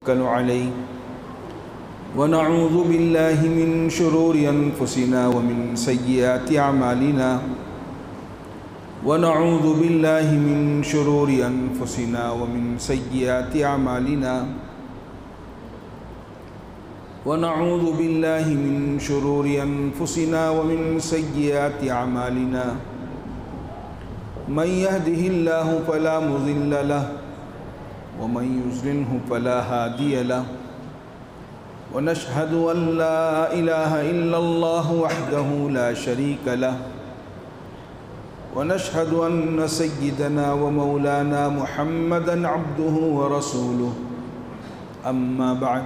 عليه ونعوذ بالله من شرور أنفسنا ومن سيئات أعمالنا ونعوذ بالله من شرور أنفسنا ومن سيئات أعمالنا ونعوذ بالله من شرور أنفسنا ومن سيئات أعمالنا من يهده الله فلا مضل له ومن يضلله فلا هادي له ونشهد أن لا إله إلا الله وحده لا شريك له ونشهد أن سيدنا ومولانا محمدا عبده ورسوله أما بعد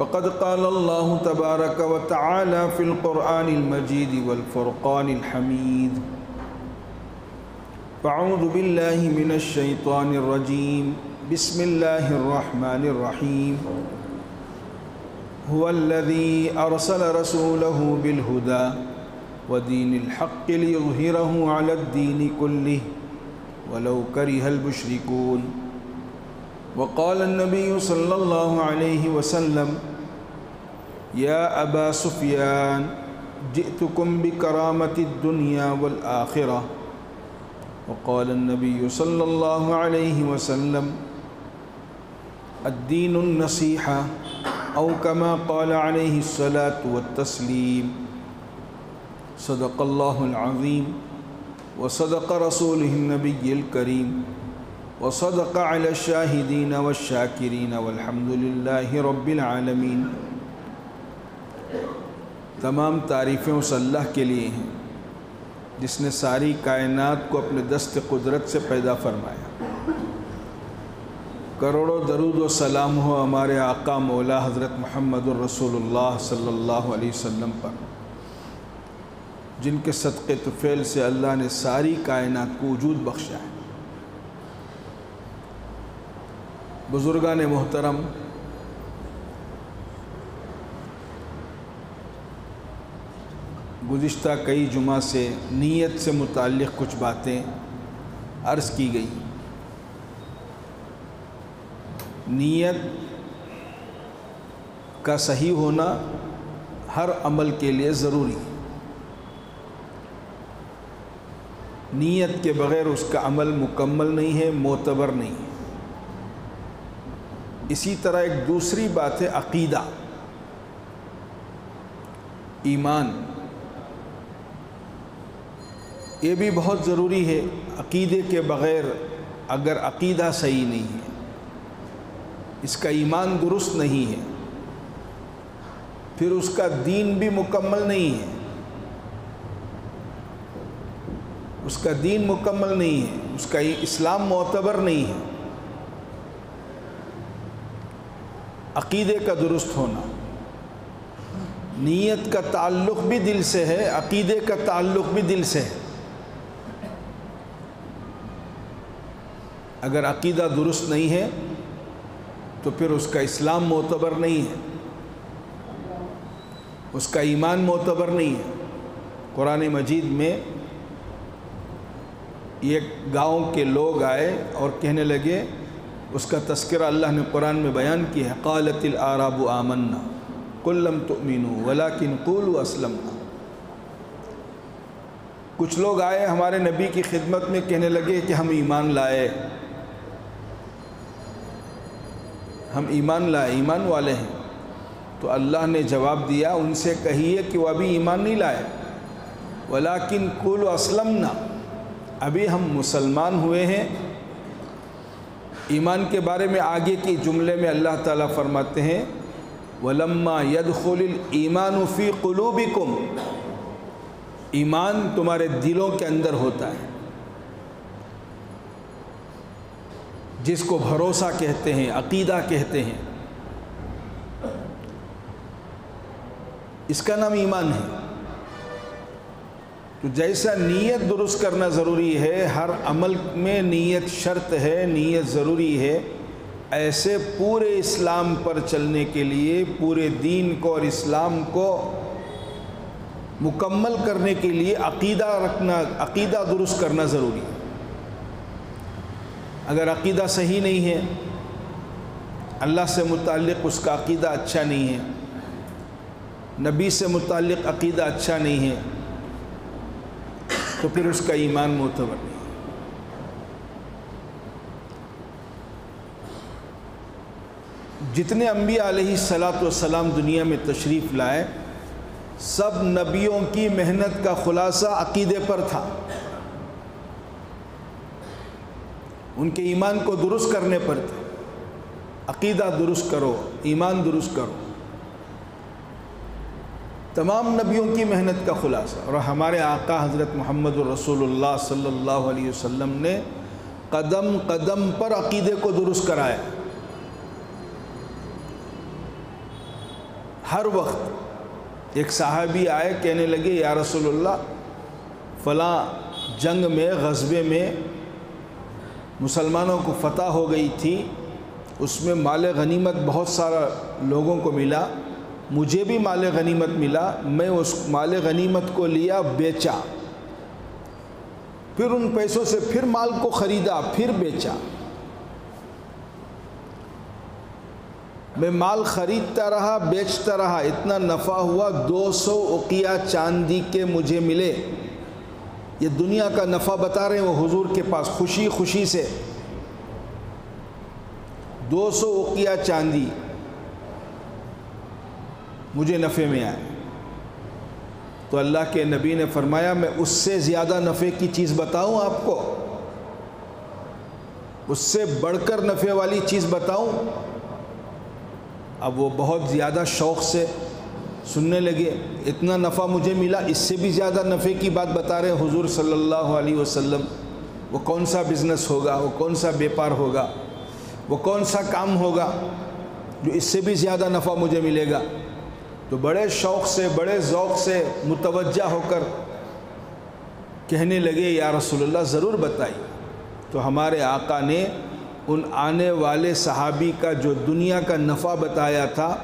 فقد قال الله تبارك وتعالى في القرآن المجيد والفرقان الحميد فأعوذ بالله من الشيطان الرجيم بسم الله الرحمن الرحيم هو الذي أرسل رسوله بالهدى ودين الحق ليظهره على الدين كله ولو كره المشركون وقال النبي صلى الله عليه وسلم يا أبا سفيان جئتكم بكرامة الدنيا والآخرة وقال النبي صلى الله عليه وسلم الدين النصيحة أو كما قال عليه الصلاة والتسليم صدق الله العظيم وصدق رسوله النبي الكريم وصدق على الشاهدين والشاكرين والحمد لله رب العالمين۔ تمام تعریفیں اس اللہ کے لیے ہیں جس نے ساری کائنات کو اپنے دست قدرت سے پیدا فرمایا۔ کروڑوں درود و سلام ہو ہمارے آقا مولا حضرت محمد الرسول اللہ صلی اللہ علیہ وسلم پر، جن کے صدقے طفیل سے اللہ نے ساری کائنات کو وجود بخشا ہے۔ بزرگان محترم، گزشتہ کئی جمعہ سے نیت سے متعلق کچھ باتیں عرض کی گئی۔ نیت کا صحیح ہونا ہر عمل کے لیے ضروری ہے۔ نیت کے بغیر اس کا عمل مکمل نہیں ہے، معتبر نہیں ہے۔ اسی طرح ایک دوسری بات ہے عقیدہ، ایمان، یہ بھی بہت ضروری ہے۔ عقیدے کے بغیر اگر عقیدہ صحیح نہیں ہے، اس کا ایمان درست نہیں ہے، پھر اس کا دین بھی مکمل نہیں ہے، اس کا دین مکمل نہیں ہے، اس کا اسلام معتبر نہیں ہے۔ عقیدے کا درست ہونا، نیت کا تعلق بھی دل سے ہے، عقیدے کا تعلق بھی دل سے ہے۔ اگر عقیدہ درست نہیں ہے تو پھر اس کا اسلام معتبر نہیں ہے، اس کا ایمان معتبر نہیں ہے۔ قرآن مجید میں ایک گاؤں کے لوگ آئے اور کہنے لگے، اس کا تذکرہ اللہ نے قرآن میں بیان کیا ہے، قالت الاعراب آمنا قل لم تؤمنوا ولکن قولوا اسلمنا۔ کچھ لوگ آئے ہمارے نبی کی خدمت میں، کہنے لگے کہ ہم ایمان لائے، ہم ایمان لائے، ایمان والے ہیں۔ تو اللہ نے جواب دیا، ان سے کہیے کہ وہ ابھی ایمان نہیں لائے، ولیکن قولوا اسلمنا، ابھی ہم مسلمان ہوئے ہیں۔ ایمان کے بارے میں آگے کی جملے میں اللہ تعالیٰ فرماتے ہیں، وَلَمَّا يَدْخُلِ الْإِيمَانُ فِي قُلُوبِكُمْ، ایمان تمہارے دلوں کے اندر ہوتا ہے، جس کو بھروسہ کہتے ہیں، عقیدہ کہتے ہیں، اس کا نام ایمان ہے۔ تو جیسا نیت درست کرنا ضروری ہے، ہر عمل میں نیت شرط ہے، نیت ضروری ہے، ایسے پورے اسلام پر چلنے کے لیے، پورے دین کو اور اسلام کو مکمل کرنے کے لیے عقیدہ رکھنا، عقیدہ درست کرنا ضروری ہے۔ اگر عقیدہ صحیح نہیں ہے اللہ سے متعلق اس کا عقیدہ اچھا نہیں ہے، نبی سے متعلق عقیدہ اچھا نہیں ہے، تو پھر اس کا ایمان معتبر نہیں ہے۔ جتنے انبیاء علیہ الصلاۃ والسلام دنیا میں تشریف لائے، سب نبیوں کی محنت کا خلاصہ عقیدے پر تھا، ان کے ایمان کو درست کرنے پر تھا۔ عقیدہ درست کرو، ایمان درست کرو، تمام نبیوں کی محنت کا خلاصہ۔ اور ہمارے آقا حضرت محمد رسول اللہ صلی اللہ علیہ وسلم نے قدم قدم پر عقیدے کو درست کرایا۔ ہر وقت ایک صحابی آئے، کہنے لگے یا رسول اللہ فلاں جنگ میں، غزوے میں مسلمانوں کو فتح ہو گئی تھی، اس میں مال غنیمت بہت سارا لوگوں کو ملا، مجھے بھی مال غنیمت ملا، میں اس مال غنیمت کو لیا، بیچا، پھر ان پیسوں سے پھر مال کو خریدا، پھر بیچا، میں مال خریدتا رہا، بیچتا رہا، اتنا نفع ہوا 200 اقیہ چاندی کے مجھے ملے۔ یہ دنیا کا نفع بتا رہے ہیں وہ حضور کے پاس، خوشی خوشی سے 200 اقیہ چاندی مجھے نفع میں آئے۔ تو اللہ کے نبی نے فرمایا میں اس سے زیادہ نفع کی چیز بتاؤں آپ کو، اس سے بڑھ کر نفع والی چیز بتاؤں؟ اب وہ بہت زیادہ شوق سے سننے لگے، اتنا نفع مجھے ملا، اس سے بھی زیادہ نفع کی بات بتا رہے حضور صلی اللہ علیہ وسلم۔ وہ کون سا بزنس ہوگا، وہ کون سا بیپار ہوگا، وہ کون سا کام ہوگا جو اس سے بھی زیادہ نفع مجھے ملے گا؟ تو بڑے شوق سے، بڑے ذوق سے متوجہ ہو کر کہنے لگے یا رسول اللہ ضرور بتائیے۔ تو ہمارے آقا نے ان آنے والے صحابی کا جو دنیا کا نفع بتایا تھا،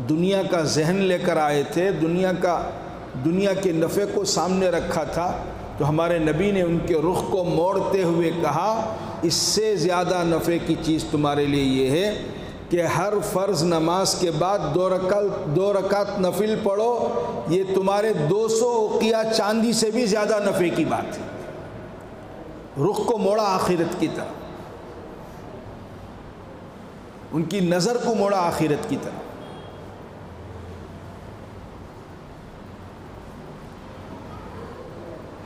دنیا کا ذہن لے کر آئے تھے، دنیا کے نفع کو سامنے رکھا تھا، تو ہمارے نبی نے ان کے رخ کو موڑتے ہوئے کہا اس سے زیادہ نفع کی چیز تمہارے لیے یہ ہے کہ ہر فرض نماز کے بعد 2 رکعت نفل پڑھو، یہ تمہارے 200 اقیہ چاندی سے بھی زیادہ نفع کی بات ہے۔ رخ کو موڑا آخرت کی طرف، ان کی نظر کو موڑا آخرت کی طرف۔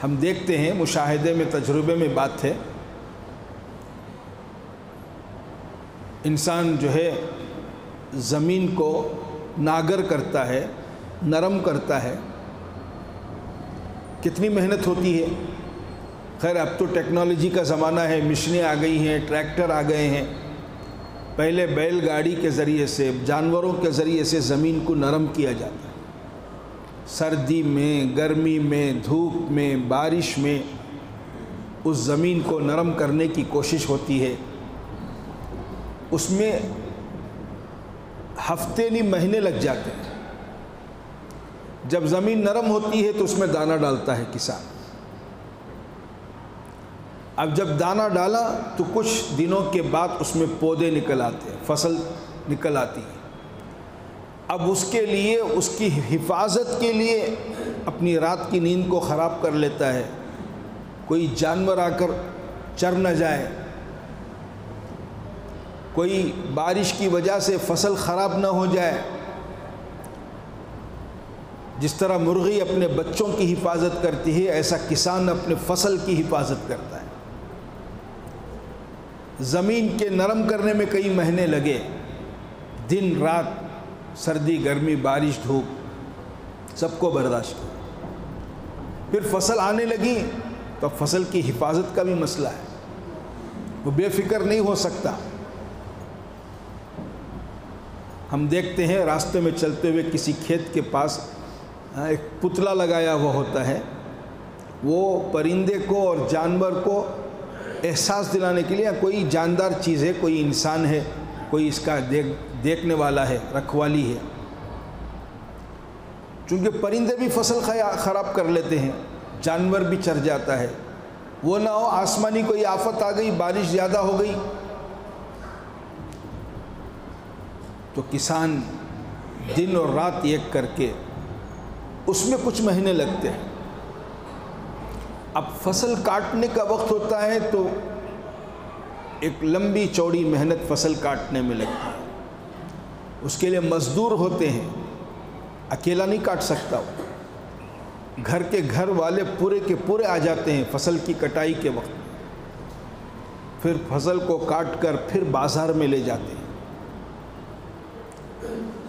ہم دیکھتے ہیں مشاہدے میں، تجربے میں بات ہے، انسان جو ہے زمین کو ناگر کرتا ہے، نرم کرتا ہے، کتنی محنت ہوتی ہے۔ خیر اب تو ٹیکنالوجی کا زمانہ ہے، مشینیں آ گئی ہیں، ٹریکٹر آ گئے ہیں، پہلے بیل گاڑی کے ذریعے سے، جانوروں کے ذریعے سے زمین کو نرم کیا جاتا ہے۔ سردی میں، گرمی میں، دھوپ میں، بارش میں اس زمین کو نرم کرنے کی کوشش ہوتی ہے، اس میں ہفتے نہیں مہینے لگ جاتے ہیں۔ جب زمین نرم ہوتی ہے تو اس میں دانہ ڈالتا ہے کسان، اب جب دانہ ڈالا تو کچھ دنوں کے بعد اس میں پودے نکل آتے ہیں، فصل نکل آتی ہے۔ اب اس کے لیے، اس کی حفاظت کے لیے اپنی رات کی نیند کو خراب کر لیتا ہے، کوئی جانور آ کر چر نہ جائے، کوئی بارش کی وجہ سے فصل خراب نہ ہو جائے۔ جس طرح مرغی اپنے بچوں کی حفاظت کرتی ہے، ایسا کسان اپنے فصل کی حفاظت کرتا ہے۔ زمین کے نرم کرنے میں کئی مہینے لگے، دن رات، سردی گرمی بارش دھوپ سب کو برداشت کیا۔ پھر فصل آنے لگی تو فصل کی حفاظت کا بھی مسئلہ ہے، وہ بے فکر نہیں ہو سکتا۔ ہم دیکھتے ہیں راستے میں چلتے ہوئے کسی کھیت کے پاس ایک پتلا لگایا ہوا ہوتا ہے، وہ پرندے کو اور جانور کو احساس دلانے کے لیے، کوئی جاندار چیز ہے، کوئی انسان ہے، کوئی اس کا دیکھنے والا ہے، رکھوالی ہے۔ چونکہ پرندے بھی فصل خراب کر لیتے ہیں، جانور بھی چر جاتا ہے، وہ نہ ہو آسمانی کوئی آفت آ گئی، بارش زیادہ ہو گئی تو کسان دن اور رات ایک کر کے اس میں کچھ مہینے لگتے ہیں. اب فصل کاٹنے کا وقت ہوتا ہے تو ایک لمبی چوڑی محنت فصل کاٹنے میں لگتی ہے. اس کے لیے مزدور ہوتے ہیں، اکیلا نہیں کاٹ سکتا وہ. گھر کے گھر والے پورے کے پورے آ جاتے ہیں فصل کی کٹائی کے وقت. پھر فصل کو کاٹ کر پھر بازار میں لے جاتے ہیں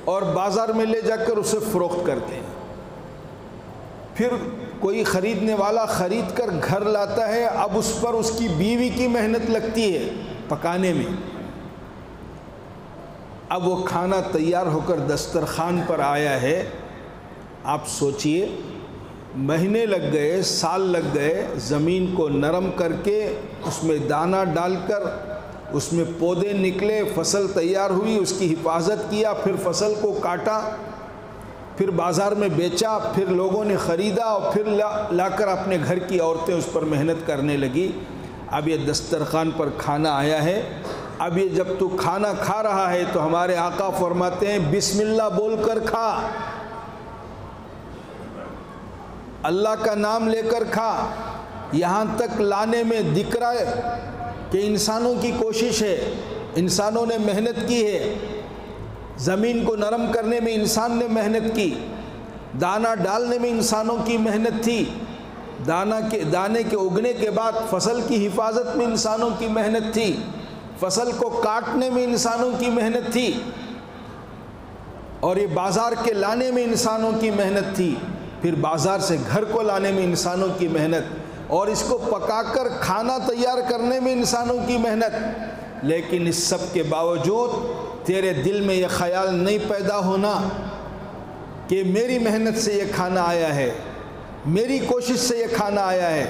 اور بازار میں لے جا کر اسے فروخت کرتے ہیں. پھر کوئی خریدنے والا خرید کر گھر لاتا ہے. اب اس پر اس کی بیوی کی محنت لگتی ہے پکانے میں. اب وہ کھانا تیار ہو کر دسترخوان پر آیا ہے. آپ سوچئے مہینے لگ گئے، سال لگ گئے زمین کو نرم کر کے اس میں دانہ ڈال کر اس میں پودے نکلے، فصل تیار ہوئی، اس کی حفاظت کیا، پھر فصل کو کاٹا، پھر بازار میں بیچا، پھر لوگوں نے خریدا اور پھر لا کر اپنے گھر کی عورتیں اس پر محنت کرنے لگی. اب یہ دسترخوان پر کھانا آیا ہے. اب یہ جب تو کھانا کھا رہا ہے تو ہمارے آقا فرماتے ہیں بسم اللہ بول کر کھا، اللہ کا نام لے کر کھا. یہاں تک لانے میں دکھ رہا ہے کہ انسانوں کی کوشش ہے، انسانوں نے محنت کی ہے. زمین کو نرم کرنے میں انسان نے محنت کی، دانہ ڈالنے میں انسانوں کی محنت تھی، دانے کے اگنے کے بعد فصل کی حفاظت میں انسانوں کی محنت تھی، فصل کو کاٹنے میں انسانوں کی محنت تھی، اور یہ بازار کے لانے میں انسانوں کی محنت تھی، پھر بازار سے گھر کو لانے میں انسانوں کی محنت، اور اس کو پکا کر کھانا تیار کرنے میں انسانوں کی محنت. لیکن اس سب کے باوجود تیرے دل میں یہ خیال نہیں پیدا ہونا کہ میری محنت سے یہ کھانا آیا ہے، میری کوشش سے یہ کھانا آیا ہے.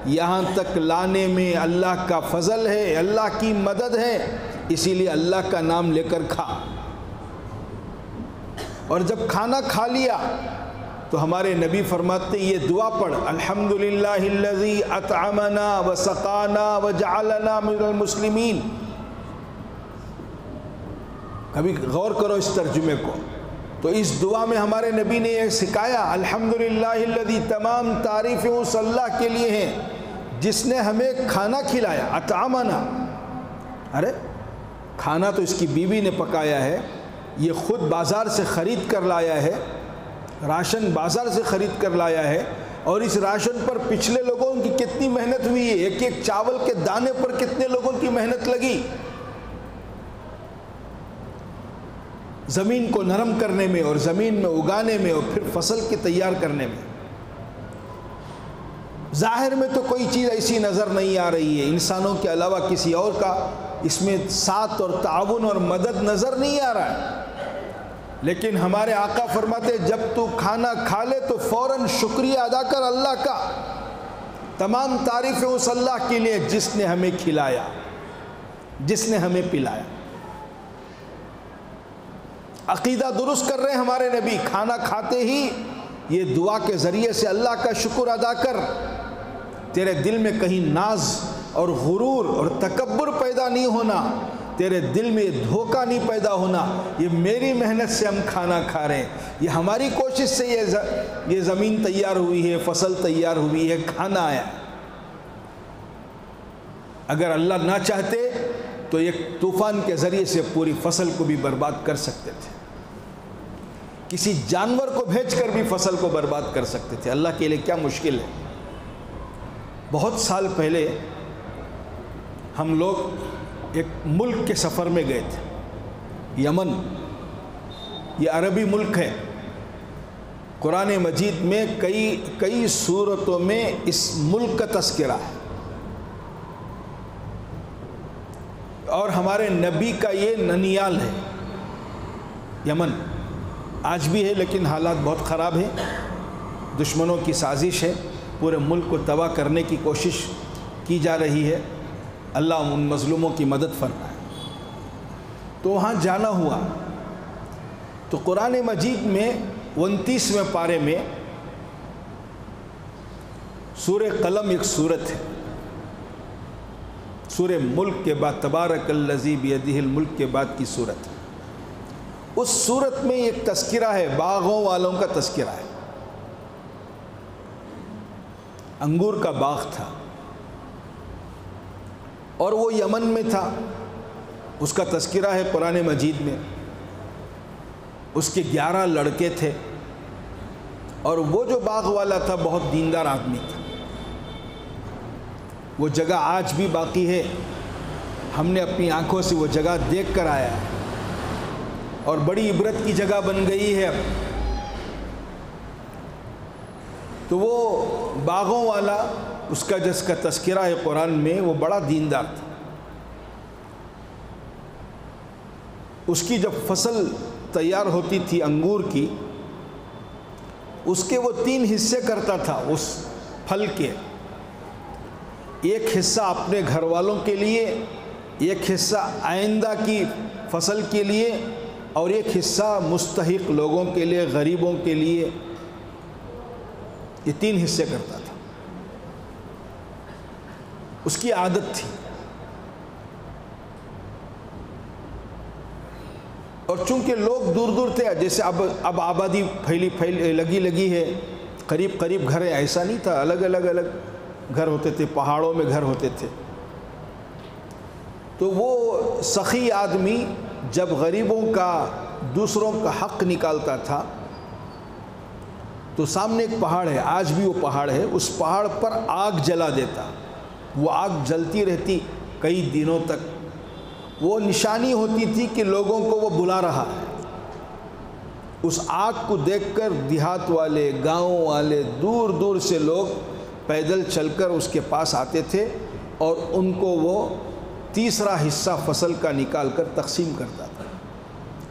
یہاں تک لانے میں اللہ کا فضل ہے، اللہ کی مدد ہے، اسی لیے اللہ کا نام لے کر کھا. اور جب کھانا کھا لیا تو ہمارے نبی فرماتے یہ دعا پڑھ، الحمدللہ الذی اطعمنا وسقانا وجعلنا من المسلمین. کبھی غور کرو اس ترجمے کو. تو اس دعا میں ہمارے نبی نے یہ سکھایا الحمدللہ الذی، تمام تعریفیں اس اللہ کے لیے ہیں جس نے ہمیں کھانا کھلایا. اطعمنا، ارے کھانا تو اس کی بیوی نے پکایا ہے، یہ خود بازار سے خرید کر لایا ہے، راشن بازار سے خرید کر لایا ہے، اور اس راشن پر پچھلے لوگوں کی کتنی محنت ہوئی ہے، ایک ایک چاول کے دانے پر کتنے لوگوں کی محنت لگی، زمین کو نرم کرنے میں اور زمین میں اگانے میں اور پھر فصل کی تیار کرنے میں. ظاہر میں تو کوئی چیز ایسی نظر نہیں آ رہی ہے، انسانوں کے علاوہ کسی اور کا اس میں ساتھ اور تعاون اور مدد نظر نہیں آ رہا ہے. لیکن ہمارے آقا فرماتے جب تو کھانا کھا لے تو فوراً شکریہ ادا کر اللہ کا. تمام تعریفیں اس اللہ کے لیے جس نے ہمیں کھلایا، جس نے ہمیں پلایا. عقیدہ درست کر رہے ہیں ہمارے نبی، کھانا کھاتے ہی یہ دعا کے ذریعے سے اللہ کا شکر ادا کر. تیرے دل میں کہیں ناز اور غرور اور تکبر پیدا نہیں ہونا، تیرے دل میں یہ دھوکہ نہیں پیدا ہونا یہ میری محنت سے ہم کھانا کھا رہے ہیں، یہ ہماری کوشش سے یہ زمین تیار ہوئی ہے، فصل تیار ہوئی ہے، کھانا آیا. اگر اللہ نہ چاہتے تو ایک طوفان کے ذریعے سے پوری فصل کو بھی برباد کر سکتے تھے، کسی جانور کو بھیج کر بھی فصل کو برباد کر سکتے تھے. اللہ کے لیے کیا مشکل ہے. بہت سال پہلے ہم لوگ ایک ملک کے سفر میں گئے تھے، یمن. یہ عربی ملک ہے. قرآن مجید میں کئی صورتوں میں اس ملک کا تذکرہ ہے، اور ہمارے نبی کا یہ ننیال ہے یمن. آج بھی ہے لیکن حالات بہت خراب ہیں، دشمنوں کی سازش ہے، پورے ملک کو تباہ کرنے کی کوشش کی جا رہی ہے. اللہ ان مظلوموں کی مدد فرمائے. تو وہاں جانا ہوا تو قرآن مجید میں 29ویں پارے میں سورہ قلم ایک سورت ہے، سورہ ملک کے بعد تبارک الذی بیدہ الملک کے بعد کی سورت ہے. اس صورت میں ایک تذکرہ ہے، باغوں والوں کا تذکرہ ہے۔ انگور کا باغ تھا اور وہ یمن میں تھا، اس کا تذکرہ ہے قرآن مجید میں۔ اس کے 11 لڑکے تھے اور وہ جو باغ والا تھا بہت دیندار آدمی تھا۔ وہ جگہ آج بھی باقی ہے، ہم نے اپنی آنکھوں سے وہ جگہ دیکھ کر آیا ہے اور بڑی عبرت کی جگہ بن گئی ہے اب۔ تو وہ باغوں والا، اس کا جس کا تذکرہ ہے قرآن میں، وہ بڑا دیندار تھا۔ اس کی جب فصل تیار ہوتی تھی انگور کی، اس کے وہ 3 حصے کرتا تھا اس پھل کے۔ ایک حصہ اپنے گھر والوں کے لیے، ایک حصہ آئندہ کی فصل کے لیے، اور ایک حصہ مستحق لوگوں کے لیے، غریبوں کے لیے۔ یہ 3 حصے کرتا تھا، اس کی عادت تھی۔ اور چونکہ لوگ دور دور تھے، جیسے اب آبادی لگی ہے، قریب قریب گھر ہے، ایسا نہیں تھا، الگ الگ گھر ہوتے تھے، پہاڑوں میں گھر ہوتے تھے۔ تو وہ سخی آدمی جب غریبوں کا، دوسروں کا حق نکالتا تھا، تو سامنے ایک پہاڑ ہے، آج بھی وہ پہاڑ ہے، اس پہاڑ پر آگ جلا دیتا۔ وہ آگ جلتی رہتی کئی دنوں تک۔ وہ نشانی ہوتی تھی کہ لوگوں کو وہ بلا رہا ہے۔ اس آگ کو دیکھ کر دیہات والے، گاؤں والے، دور دور سے لوگ پیدل چل کر اس کے پاس آتے تھے اور ان کو وہ تیسرا حصہ فصل کا نکال کر تقسیم کرتا تھا۔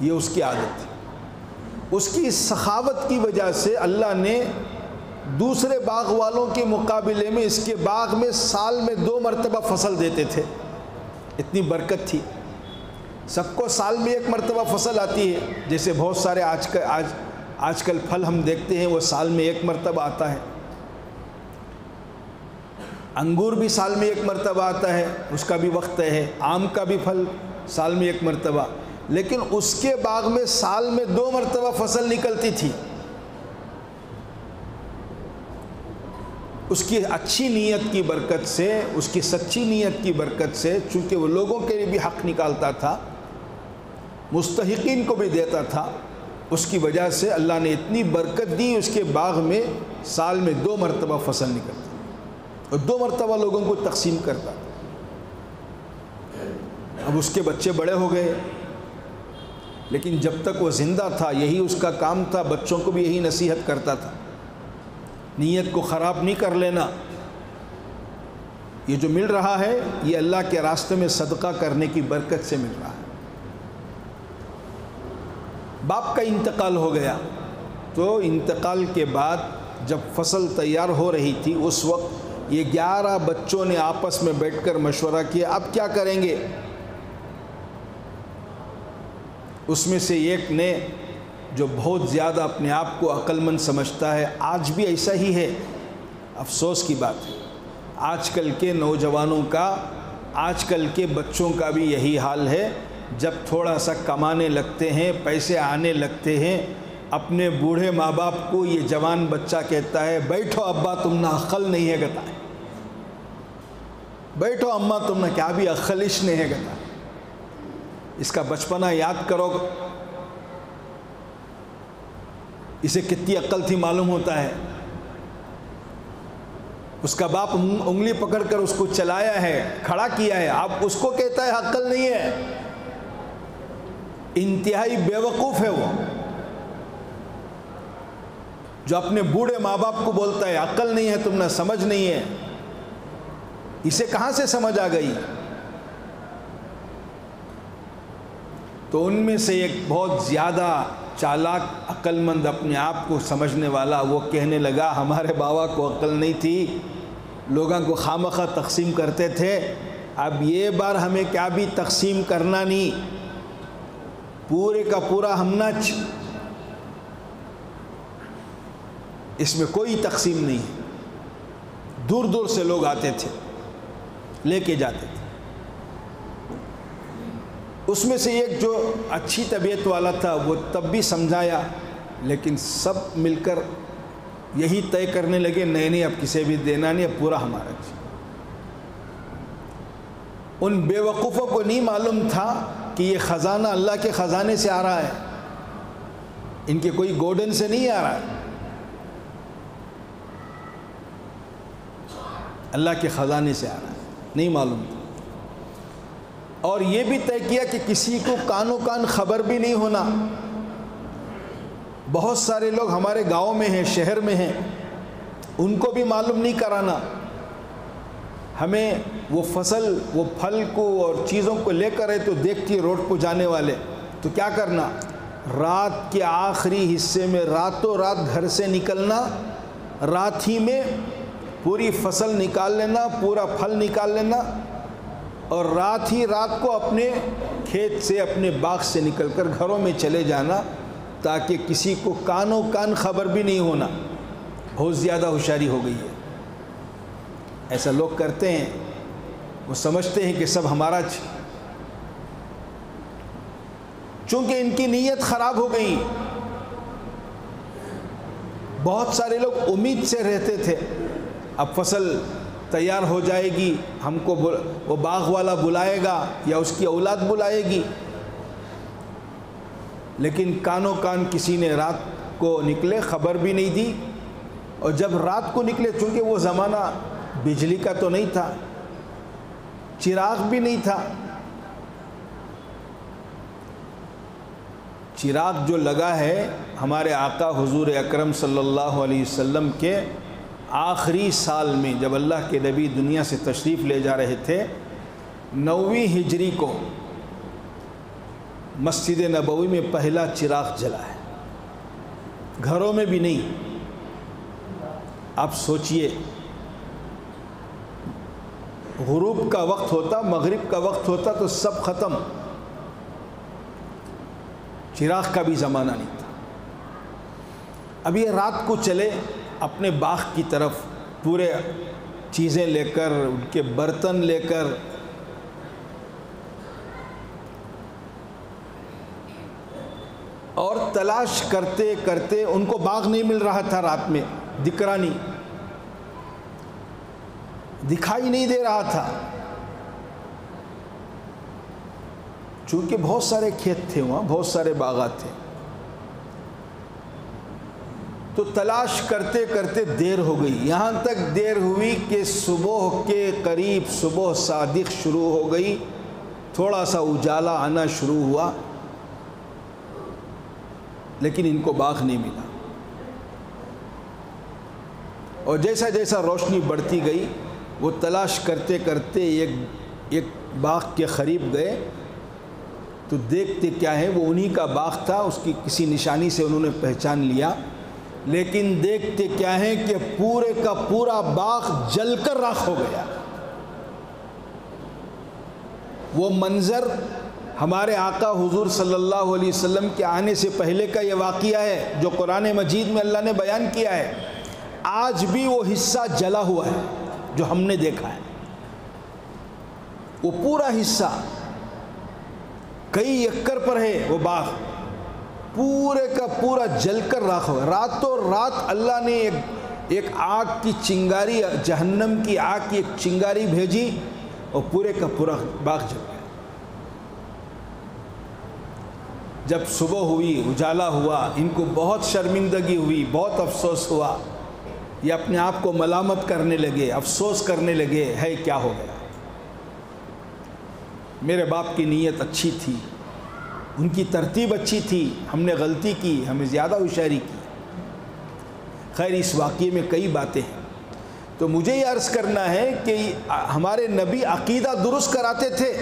یہ اس کی عادت تھی۔ اس کی سخاوت کی وجہ سے اللہ نے دوسرے باغ والوں کے مقابلے میں اس کے باغ میں سال میں 2 مرتبہ فصل دیتے تھے۔ اتنی برکت تھی۔ سب کو سال میں 1 مرتبہ فصل آتی ہے، جیسے بہت سارے آج کل پھل ہم دیکھتے ہیں وہ سال میں 1 مرتبہ آتا ہے۔ انگور بھی سال میں 1 مرتبہ آتا ہے، اس کا بھی وقت ہے۔ آم کا بھی پھل سال میں 1 مرتبہ، لیکن اس کے باغ میں سال میں 2 مرتبہ فصل نکلتی تھی۔ اس کی اچھی نیت کی برکت سے، اس کی سچی نیت کی برکت سے، چونکہ وہ لوگوں کے لیے بھی حق نکالتا تھا، مستحقین کو بھی دیتا تھا، اس کی وجہ سے اللہ نے اتنی برکت دی، اس کے باغ میں سال میں 2 مرتبہ فصل نکلتی اور 2 مرتبہ لوگوں کو تقسیم کرتا تھا۔ اب اس کے بچے بڑے ہو گئے، لیکن جب تک وہ زندہ تھا یہی اس کا کام تھا، بچوں کو بھی یہی نصیحت کرتا تھا، نیت کو خراب نہیں کر لینا، یہ جو مل رہا ہے یہ اللہ کے راستے میں صدقہ کرنے کی برکت سے مل رہا ہے۔ باپ کا انتقال ہو گیا، تو انتقال کے بعد جب فصل تیار ہو رہی تھی، اس وقت یہ 11 بچوں نے آپس میں بیٹھ کر مشورہ کیا اب کیا کریں گے۔ اس میں سے ایک نے، جو بہت زیادہ اپنے آپ کو عقل مند سمجھتا ہے، آج بھی ایسا ہی ہے، افسوس کی بات ہے، آج کل کے نوجوانوں کا، آج کل کے بچوں کا بھی یہی حال ہے، جب تھوڑا سا کمانے لگتے ہیں، پیسے آنے لگتے ہیں، اپنے بوڑھے ماں باپ کو یہ جوان بچہ کہتا ہے بیٹھو ابا تم نہ عقل نہیں ہے گتا ہے، بیٹھو اماں تم نہ کیا بھی عقلش نہیں ہے گتا۔ اس کا بچپنا یاد کرو، اسے کتنی عقل تھی معلوم ہوتا ہے۔ اس کا باپ انگلی پکڑ کر اس کو چلایا ہے، کھڑا کیا ہے، اب اس کو کہتا ہے عقل نہیں ہے۔ انتہائی بیوقوف ہے وہ جو اپنے بوڑھے ماں باپ کو بولتا ہے عقل نہیں ہے، تم نہ سمجھ نہیں ہے۔ اسے کہاں سے سمجھ آ گئی؟ تو ان میں سے ایک بہت زیادہ چالاک، عقل مند، اپنے آپ کو سمجھنے والا، وہ کہنے لگا ہمارے بابا کو عقل نہیں تھی، لوگوں کو خامخواہ تقسیم کرتے تھے، اب یہ بار ہمیں کیا بھی تقسیم کرنا نہیں، پورے کا پورا ہم نہ، اس میں کوئی تقسیم نہیں ہے۔ دور دور سے لوگ آتے تھے، لے کے جاتے تھے۔ اس میں سے ایک جو اچھی طبیعت والا تھا وہ تب بھی سمجھایا، لیکن سب مل کر یہی طے کرنے لگے نہیں اب کسی بھی دینا نہیں، اب پورا ہمارا جی۔ ان بے وقوفوں کو نہیں معلوم تھا کہ یہ خزانہ اللہ کے خزانے سے آ رہا ہے، ان کے کوئی گوڈن سے نہیں آ رہا ہے، اللہ کے خزانے سے آ رہا ہے، نہیں معلوم تھا۔ اور یہ بھی طے کیا کہ کسی کو کانوں کان خبر بھی نہیں ہونا۔ بہت سارے لوگ ہمارے گاؤں میں ہیں، شہر میں ہیں، ان کو بھی معلوم نہیں کرانا۔ ہمیں وہ فصل، وہ پھل کو اور چیزوں کو لے کر ہے تو دیکھتی روڈ کو جانے والے، تو کیا کرنا، رات کے آخری حصے میں راتوں رات گھر سے نکلنا، رات ہی میں پوری فصل نکال لینا، پورا پھل نکال لینا، اور رات ہی رات کو اپنے کھیت سے، اپنے باغ سے نکل کر گھروں میں چلے جانا، تاکہ کسی کو کانوں کان خبر بھی نہیں ہونا۔ بہت زیادہ ہوشیاری ہو گئی ہے، ایسا لوگ کرتے ہیں، وہ سمجھتے ہیں کہ سب ہمارا چونکہ ان کی نیت خراب ہو گئی۔ بہت سارے لوگ امید سے رہتے تھے اب فصل تیار ہو جائے گی، ہم کو وہ باغ والا بلائے گا یا اس کی اولاد بلائے گی، لیکن کانوں کان کسی نے رات کو نکلے، خبر بھی نہیں دی۔ اور جب رات کو نکلے، چونکہ وہ زمانہ بجلی کا تو نہیں تھا، چراغ بھی نہیں تھا، چراغ جو لگا ہے ہمارے آقا حضور اکرم صلی اللہ علیہ وسلم کے آخری سال میں، جب اللہ کے نبی دنیا سے تشریف لے جا رہے تھے، 9ویں ہجری کو مسجد نبوی میں پہلا چراغ جلا ہے، گھروں میں بھی نہیں۔ آپ سوچئے، غروب کا وقت ہوتا، مغرب کا وقت ہوتا تو سب ختم، چراغ کا بھی زمانہ نہیں تھا۔ اب یہ رات کو چلے اپنے باغ کی طرف، پورے چیزیں لے کر، ان کے برتن لے کر، اور تلاش کرتے کرتے ان کو باغ نہیں مل رہا تھا، رات میں دکھ رہا نہیں، دکھائی نہیں دے رہا تھا، چونکہ بہت سارے کھیت تھے وہاں، بہت سارے باغات تھے، تو تلاش کرتے کرتے دیر ہو گئی، یہاں تک دیر ہوئی کہ صبح کے قریب، صبح صادق شروع ہو گئی، تھوڑا سا اجالا آنا شروع ہوا، لیکن ان کو باغ نہیں ملا۔ اور جیسا جیسا روشنی بڑھتی گئی، وہ تلاش کرتے کرتے ایک باغ کے قریب گئے، تو دیکھتے کیا ہے، وہ انہی کا باغ تھا، اس کی کسی نشانی سے انہوں نے پہچان لیا، لیکن دیکھتے کیا ہے کہ پورے کا پورا باغ جل کر راکھ ہو گیا۔ وہ منظر ہمارے آقا حضور صلی اللہ علیہ وسلم کے آنے سے پہلے کا یہ واقعہ ہے، جو قرآن مجید میں اللہ نے بیان کیا ہے، آج بھی وہ حصہ جلا ہوا ہے جو ہم نے دیکھا ہے، وہ پورا حصہ کئی ایکڑ پر ہے، وہ باغ پورے کا پورا جل کر راکھ ہوا۔ راتوں رات اللہ نے ایک آگ کی چنگاری، جہنم کی آگ کی ایک چنگاری بھیجی، اور پورے کا پورا باغ جل گیا۔ جب صبح ہوئی، اجالا ہوا، ان کو بہت شرمندگی ہوئی، بہت افسوس ہوا، یہ اپنے آپ کو ملامت کرنے لگے، افسوس کرنے لگے، ہے کیا ہو گیا، میرے باپ کی نیت اچھی تھی، ان کی ترتیب اچھی تھی، ہم نے غلطی کی، ہمیں زیادہ ہوشیاری کی۔ خیر، اس واقعے میں کئی باتیں ہیں، تو مجھے یہ عرض کرنا ہے کہ ہمارے نبی عقیدہ درست کراتے تھے۔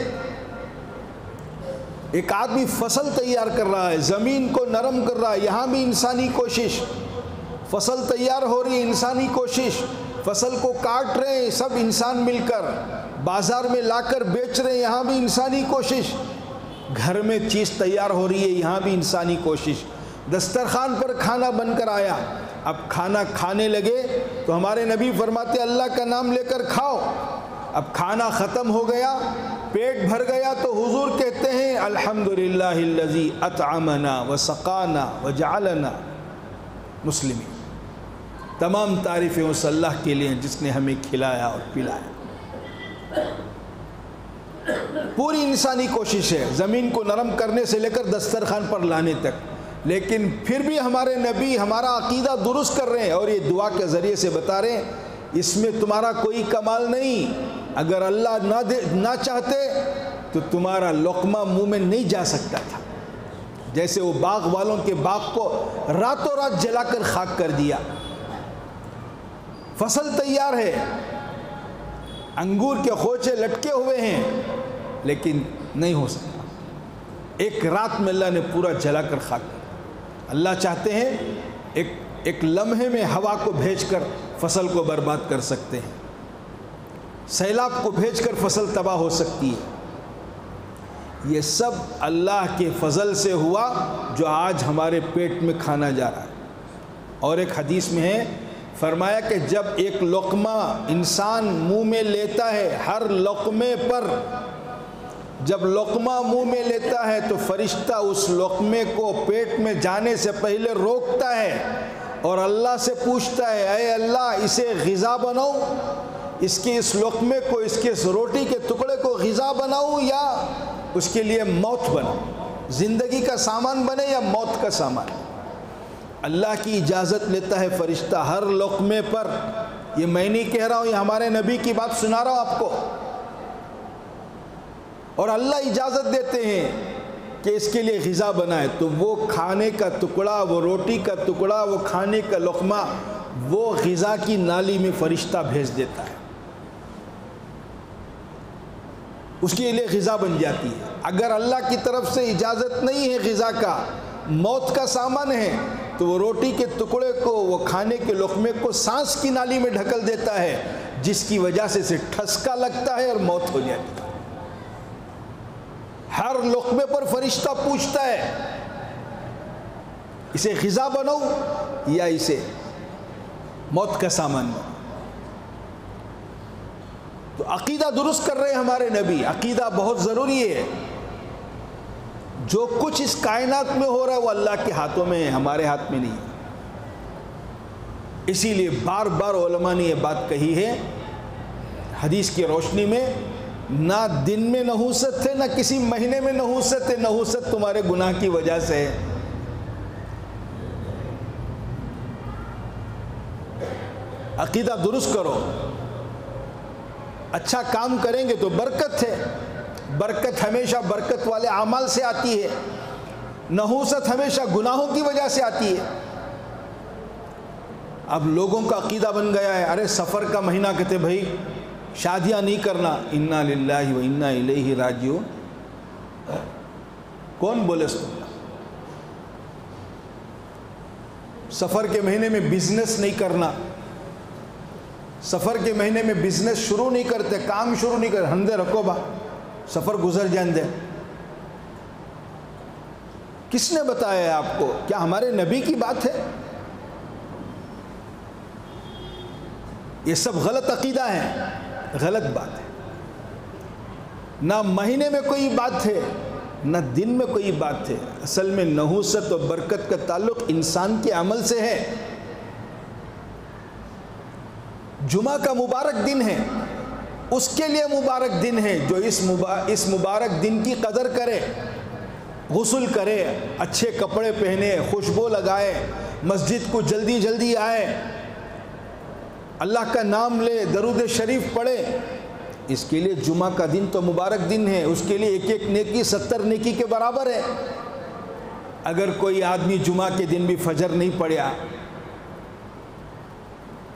ایک آدمی فصل تیار کر رہا ہے، زمین کو نرم کر رہا ہے، یہاں بھی انسانی کوشش، فصل تیار ہو رہی ہے، انسانی کوشش، فصل کو کاٹ رہے ہیں سب انسان مل کر، بازار میں لا کر بیچ رہے ہیں، یہاں بھی انسانی کوشش، گھر میں چیز تیار ہو رہی ہے، یہاں بھی انسانی کوشش، دسترخوان پر کھانا بن کر آیا، اب کھانا کھانے لگے تو ہمارے نبی فرماتے اللہ کا نام لے کر کھاؤ، اب کھانا ختم ہو گیا پیٹ بھر گیا تو حضور کہتے ہیں الحمدللہ الذی اطعمنا وسقانا وجعلنا مسلمین، تمام تعریفیں اس اللہ کے لیے جس نے ہمیں کھلایا اور پلایا۔ پوری انسانی کوشش ہے زمین کو نرم کرنے سے لے کر دسترخوان پر لانے تک، لیکن پھر بھی ہمارے نبی ہمارا عقیدہ درست کر رہے ہیں اور یہ دعا کے ذریعے سے بتا رہے ہیں اس میں تمہارا کوئی کمال نہیں، اگر اللہ نہ چاہتے تو تمہارا لقمہ منہ میں نہیں جا سکتا تھا۔ جیسے وہ باغ والوں کے باغ کو راتوں رات جلا کر خاک کر دیا، فصل تیار ہے، انگور کے خوچے لٹکے ہوئے ہیں لیکن نہیں ہو سکتا، ایک رات میں اللہ نے پورا جلا کر خاک کر۔ اللہ چاہتے ہیں ایک لمحے میں ہوا کو بھیج کر فصل کو برباد کر سکتے ہیں، سیلاب کو بھیج کر فصل تباہ ہو سکتی ہے۔ یہ سب اللہ کے فضل سے ہوا جو آج ہمارے پیٹ میں کھانا جا رہا ہے۔ اور ایک حدیث میں ہے فرمایا کہ جب ایک لقمہ انسان منہ میں لیتا ہے، ہر لقمے پر جب لقمہ منہ میں لیتا ہے تو فرشتہ اس لقمے کو پیٹ میں جانے سے پہلے روکتا ہے اور اللہ سے پوچھتا ہے اے اللہ اسے غذا بناؤں، اس کے اس لقمے کو، اس کے اس روٹی کے ٹکڑے کو غذا بناؤں یا اس کے لیے موت بناؤں، زندگی کا سامان بنے یا موت کا سامان۔ اللہ کی اجازت لیتا ہے فرشتہ ہر لقمے پر۔ یہ میں نہیں کہہ رہا ہوں، یہ ہمارے نبی کی بات سنا رہا ہوں آپ کو، اور اللہ اجازت دیتے ہیں کہ اس کے لیے غذا بنائے تو وہ کھانے کا ٹکڑا، وہ روٹی کا ٹکڑا، وہ کھانے کا لقمہ وہ غذا کی نالی میں فرشتہ بھیج دیتا ہے، اس کے لیے غذا بن جاتی ہے۔ اگر اللہ کی طرف سے اجازت نہیں ہے غذا کا، موت کا سامان ہے، تو وہ روٹی کے ٹکڑے کو، وہ کھانے کے لقمے کو سانس کی نالی میں ڈھکل دیتا ہے، جس کی وجہ سے اسے ٹھسکا لگتا ہے اور موت ہو جاتی ہے۔ ہر لقمے پر فرشتہ پوچھتا ہے اسے غذا بناؤں یا اسے موت کا سامان بناؤں۔ تو عقیدہ درست کر رہے ہیں ہمارے نبی۔ عقیدہ بہت ضروری ہے۔ جو کچھ اس کائنات میں ہو رہا ہے وہ اللہ کے ہاتھوں میں ہے، ہمارے ہاتھ میں نہیں ہے۔ اسی لیے بار بار علماء نے یہ بات کہی ہے حدیث کی روشنی میں، نہ دن میں نحوست ہے، نہ کسی مہینے میں نحوست ہے، نحوست تمہارے گناہ کی وجہ سے ہے۔ عقیدہ درست کرو، اچھا کام کریں گے تو برکت ہے، برکت ہمیشہ برکت والے اعمال سے آتی ہے، نحوست ہمیشہ گناہوں کی وجہ سے آتی ہے۔ اب لوگوں کا عقیدہ بن گیا ہے، ارے سفر کا مہینہ کہتے بھائی شادیاں نہیں کرنا، انا للہ و انا الیہ راجعون۔ کون بولے اس کو؟ سفر کے مہینے میں بزنس نہیں کرنا، سفر کے مہینے میں بزنس شروع نہیں کرتے، کام شروع نہیں کرتے، ہندے رکھو با سفر گزر جان دے۔ کس نے بتایا ہے آپ کو؟ کیا ہمارے نبی کی بات ہے؟ یہ سب غلط عقیدہ ہے، غلط بات ہے۔ نہ مہینے میں کوئی بات ہے، نہ دن میں کوئی بات ہے۔ اصل میں نحوست و برکت کا تعلق انسان کے عمل سے ہے۔ جمعہ کا مبارک دن ہے، اس کے لیے مبارک دن ہے جو اس مبارک دن کی قدر کرے، غسل کرے، اچھے کپڑے پہنے، خوشبو لگائے، مسجد کو جلدی جلدی آئے، اللہ کا نام لے، درود شریف پڑھے۔ اس کے لیے جمعہ کا دن تو مبارک دن ہے، اس کے لیے ایک ایک نیکی 70 نیکی کے برابر ہے۔ اگر کوئی آدمی جمعہ کے دن بھی فجر نہیں پڑھا،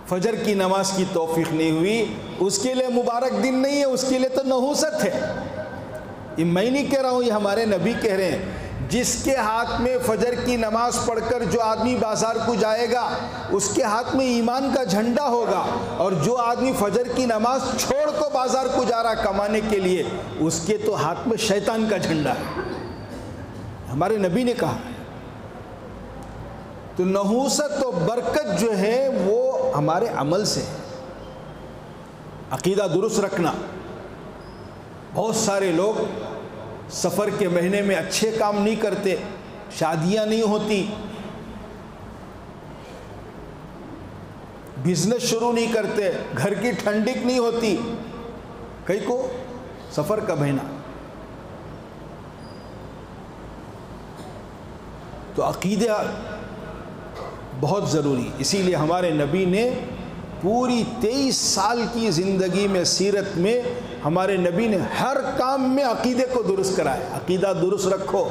فجر کی نماز کی توفیق نہیں ہوئی، اس کے لیے مبارک دن نہیں ہے، اس کے لیے تو نحوست ہے۔ یہ میں نہیں کہہ رہا ہوں، یہ ہمارے نبی کہہ رہے ہیں۔ جس کے ہاتھ میں فجر کی نماز پڑھ کر جو آدمی بازار کو جائے گا، اس کے ہاتھ میں ایمان کا جھنڈا ہوگا، اور جو آدمی فجر کی نماز چھوڑ کو بازار کو جا رہا کمانے کے لیے، اس کے تو ہاتھ میں شیطان کا جھنڈا ہے۔ ہمارے نبی نے کہا۔ تو نحوست و برکت جو ہے وہ ہمارے عمل سے ہے۔ عقیدہ درست رکھنا، بہت سارے لوگ سفر کے مہینے میں اچھے کام نہیں کرتے، شادیاں نہیں ہوتی، بزنس شروع نہیں کرتے، گھر کی ٹھنڈک نہیں ہوتی، کئی کو سفر کا مہینہ۔ تو عقیدہ بہت ضروری، اسی لیے ہمارے نبی نے پوری 23 سال کی زندگی میں، سیرت میں ہمارے نبی نے ہر کام میں عقیدے کو درست کرایا۔ عقیدہ درست رکھو،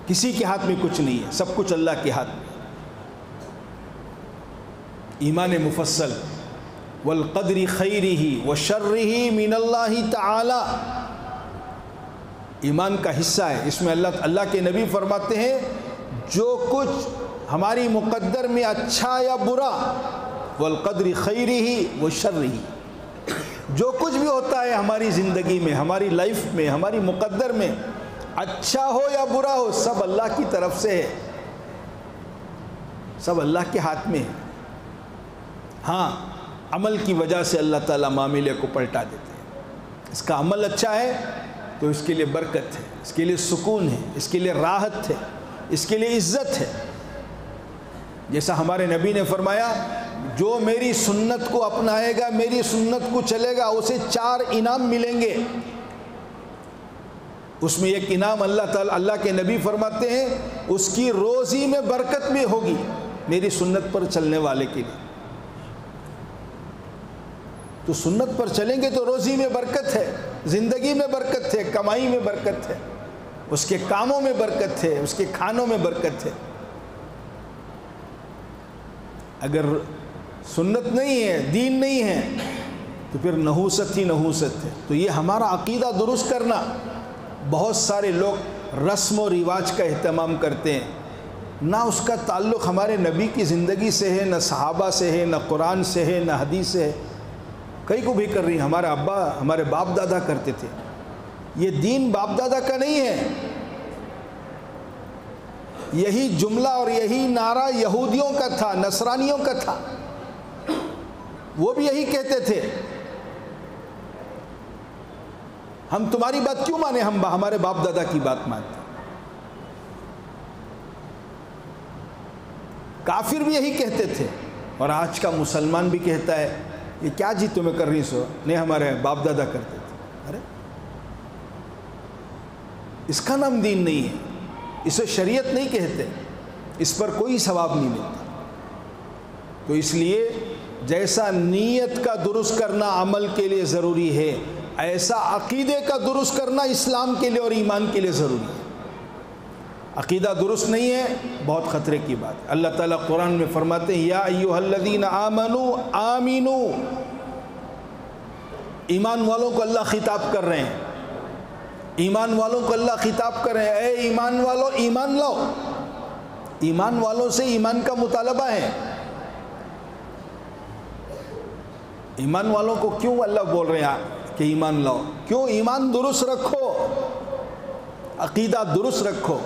کسی کے ہاتھ میں کچھ نہیں ہے، سب کچھ اللہ کے ہاتھ میں۔ ایمان مفصل، والقدر خیرہ وشرہ من اللہ تعالی، ایمان کا حصہ ہے۔ اس میں اللہ کے نبی فرماتے ہیں جو کچھ ہماری مقدر میں اچھا یا برا، والقدر خیرہ وشرہ، جو کچھ بھی ہوتا ہے ہماری زندگی میں، ہماری لائف میں، ہماری مقدر میں، اچھا ہو یا برا ہو، سب اللہ کی طرف سے ہے، سب اللہ کے ہاتھ میں ہے۔ ہاں، عمل کی وجہ سے اللہ تعالیٰ معاملے کو پلٹا دیتے ہیں۔ اس کا عمل اچھا ہے تو اس کے لیے برکت ہے، اس کے لیے سکون ہے، اس کے لیے راحت ہے، اس کے لیے عزت ہے۔ جیسا ہمارے نبی نے فرمایا جو میری سنت کو اپنائے گا، میری سنت کو چلے گا، اسے 4 انعام ملیں گے۔ اس میں ایک انعام اللہ کے نبی فرماتے ہیں اس کی روزی میں برکت بھی ہوگی، میری سنت پر چلنے والے کے لیے۔ تو سنت پر چلیں گے تو روزی میں برکت ہے، زندگی میں برکت ہے، کمائی میں برکت ہے، اس کے کاموں میں برکت ہے، اس کے کھانوں میں برکت ہے۔ اگر سنت نہیں ہے، دین نہیں ہے، تو پھر نحوست ہی نحوست ہے۔ تو یہ ہمارا عقیدہ درست کرنا۔ بہت سارے لوگ رسم و رواج کا اہتمام کرتے ہیں، نہ اس کا تعلق ہمارے نبی کی زندگی سے ہے، نہ صحابہ سے ہے، نہ قرآن سے ہے، نہ حدیث سے ہے۔ کئی کو بھی کر رہی ہیں، ہمارے ابا، ہمارے باپ دادا کرتے تھے۔ یہ دین باپ دادا کا نہیں ہے۔ یہی جملہ اور یہی نعرہ یہودیوں کا تھا، نصرانیوں کا تھا، وہ بھی یہی کہتے تھے، ہم تمہاری بات کیوں مانیں، ہم ہمارے باپ دادا کی بات مانتے۔ کافر بھی یہی کہتے تھے، اور آج کا مسلمان بھی کہتا ہے یہ کیا جی تمہیں کر رہی سو، نہیں ہمارے باپ دادا کرتے تھے۔ ارے اس کا نام دین نہیں ہے، اسے شریعت نہیں کہتے، اس پر کوئی ثواب نہیں ملتا۔ تو اس لیے جیسا نیت کا درست کرنا عمل کے لیے ضروری ہے، ایسا عقیدے کا درست کرنا اسلام کے لیے اور ایمان کے لیے ضروری ہے۔ عقیدہ درست نہیں ہے، بہت خطرے کی بات ہے۔ اللہ تعالیٰ قرآن میں فرماتے ہیں یا ایھا الذین آمنوا آمنوا، ایمان والوں کو اللہ خطاب کر رہے ہیں، ایمان والوں کو اللہ خطاب کر رہے ہیں، اے ایمان والوں ایمان لاؤ۔ ایمان والوں سے ایمان کا مطالبہ ہے۔ ایمان والوں کو کیوں اللہ بول رہے ہیں کہ ایمان لاؤ؟ کیوں؟ ایمان درست رکھو، عقیدہ درست رکھو۔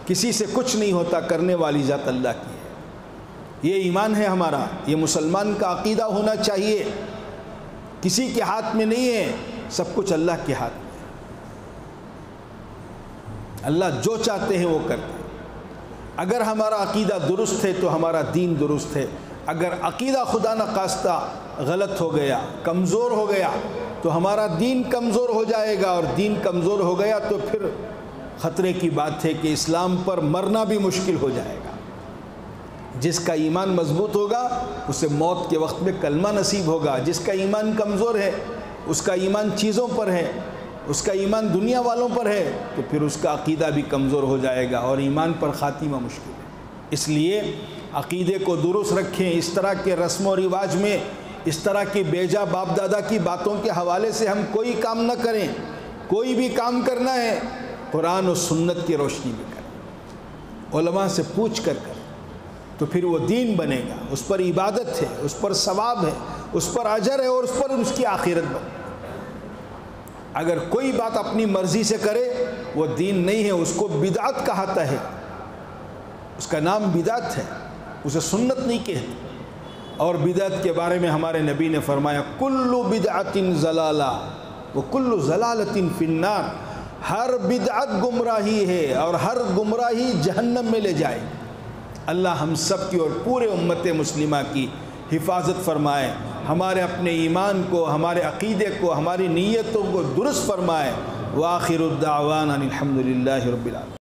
کسی سے کچھ نہیں ہوتا، کرنے والی ذات اللہ کی ہے۔ یہ ایمان ہے ہمارا، یہ مسلمان کا عقیدہ ہونا چاہیے۔ کسی کے ہاتھ میں نہیں ہے، سب کچھ اللہ کے ہاتھ میں۔ اللہ جو چاہتے ہیں وہ کرتے ہیں۔ اگر ہمارا عقیدہ درست ہے تو ہمارا دین درست ہے۔ اگر عقیدہ خدا نخواستہ غلط ہو گیا، کمزور ہو گیا، تو ہمارا دین کمزور ہو جائے گا، اور دین کمزور ہو گیا تو پھر خطرے کی بات ہے کہ اسلام پر مرنا بھی مشکل ہو جائے گا۔ جس کا ایمان مضبوط ہوگا اسے موت کے وقت میں کلمہ نصیب ہوگا، جس کا ایمان کمزور ہے، اس کا ایمان چیزوں پر ہے، اس کا ایمان دنیا والوں پر ہے، تو پھر اس کا عقیدہ بھی کمزور ہو جائے گا اور ایمان پر خاتمہ مشکل ہے۔ اس لیے عقیدے کو درست رکھیں۔ اس طرح کے رسم و رواج میں، اس طرح کی بیجا باپ دادا کی باتوں کے حوالے سے ہم کوئی کام نہ کریں۔ کوئی بھی کام کرنا ہے قرآن و سنت کی روشنی میں کریں، علماء سے پوچھ کر کریں، تو پھر وہ دین بنے گا، اس پر عبادت ہے، اس پر ثواب ہے، اس پر اجر ہے، اور اس پر اس کی آخرت بنے۔ اگر کوئی بات اپنی مرضی سے کرے وہ دین نہیں ہے، اس کو بدعت کہاتا ہے، اس کا نام بدعت ہے، اسے سنت نہیں کہتے۔ اور بدعت کے بارے میں ہمارے نبی نے فرمایا کل بدعت ضلالہ وکل ضلالۃ فی النار، ہر بدعت گمراہی ہے اور ہر گمراہی جہنم میں لے جائے۔ اللہ ہم سب کی اور پورے امت مسلمہ کی حفاظت فرمائے، ہمارے اپنے ایمان کو، ہمارے عقیدے کو، ہماری نیتوں کو درست فرمائے۔ وآخر الدعوانا الحمد للہ رب العالمین۔